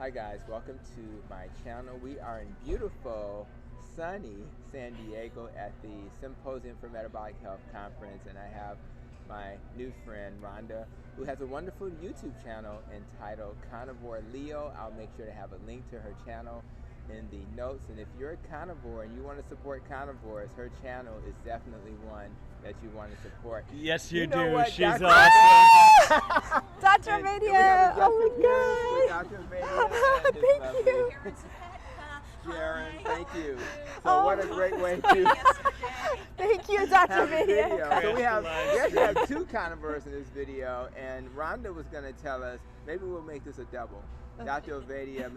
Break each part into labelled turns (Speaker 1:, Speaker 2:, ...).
Speaker 1: Hi guys, welcome to my channel. We are in beautiful, sunny San Diego at the Symposium for Metabolic Health Conference, and I have my new friend Rhonda, who has a wonderful YouTube channel entitled Carnivore Leo. I'll make sure to have a link to her channel in the notes, and if you're a carnivore and you want to support carnivores, her channel is definitely one that you want to support.
Speaker 2: Yes, you
Speaker 1: know
Speaker 2: do.
Speaker 1: what,
Speaker 2: She's
Speaker 1: Dr.
Speaker 2: awesome.
Speaker 3: Dr.
Speaker 1: And we
Speaker 3: Ovadia,
Speaker 1: have a
Speaker 3: oh
Speaker 1: guest
Speaker 3: my
Speaker 1: appearance
Speaker 3: God.
Speaker 1: for Dr. Ovadia.
Speaker 3: Thank you.
Speaker 1: Sharon, thank you. So
Speaker 3: Oh.
Speaker 1: what a great way to
Speaker 3: Thank you, Dr.
Speaker 1: have a video.
Speaker 3: Ovadia.
Speaker 1: So we actually have two carnivores in this video, and Rhonda was going to tell us, maybe we'll make this a double. Dr. Ovadia,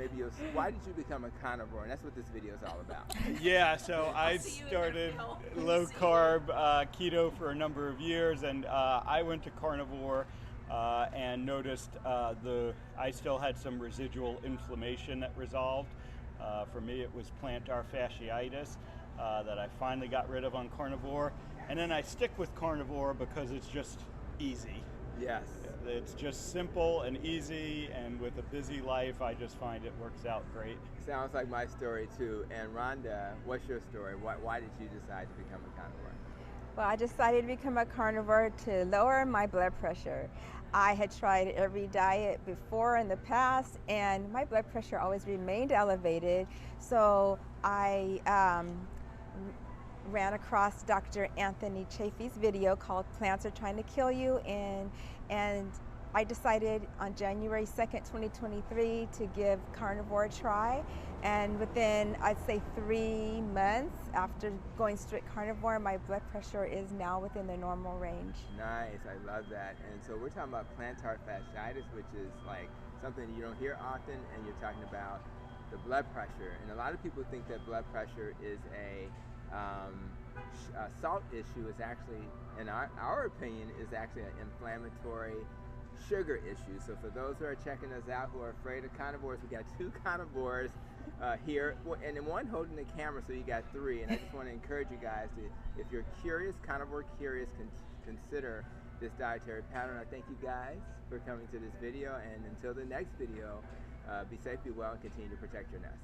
Speaker 1: why did you become a carnivore? And that's what this video is all about.
Speaker 2: Yeah, so I started low carb keto for a number of years, and I went to carnivore and noticed I still had some residual inflammation that resolved. For me, it was plantar fasciitis that I finally got rid of on carnivore, and then I stick with carnivore because it's just easy.
Speaker 1: Yes.
Speaker 2: It's just simple and easy, and with a busy life, I just find it works out great.
Speaker 1: Sounds like my story too. And Rhonda, what's your story? Why did you decide to become a carnivore?
Speaker 3: Well, I decided to become a carnivore to lower my blood pressure. I had tried every diet before in the past, and my blood pressure always remained elevated. So I ran across Dr. Anthony Chaffee's video called Plants Are Trying to Kill You, and I decided on January 2nd, 2023 to give carnivore a try, and within, I'd say, 3 months after going strict carnivore, my blood pressure is now within the normal range.
Speaker 1: Nice, I love that. And so we're talking about plantar fasciitis, which is like something you don't hear often, and you're talking about the blood pressure. And a lot of people think that blood pressure is a salt issue. Is actually, in our opinion, is actually an inflammatory sugar issue. So for those who are checking us out who are afraid of carnivores, we got two carnivores here, and then one holding the camera, so you got three. And I just want to encourage you guys to, if you're curious, carnivore curious, consider this dietary pattern. I thank you guys for coming to this video, and until the next video, be safe, be well, and continue to protect your nest.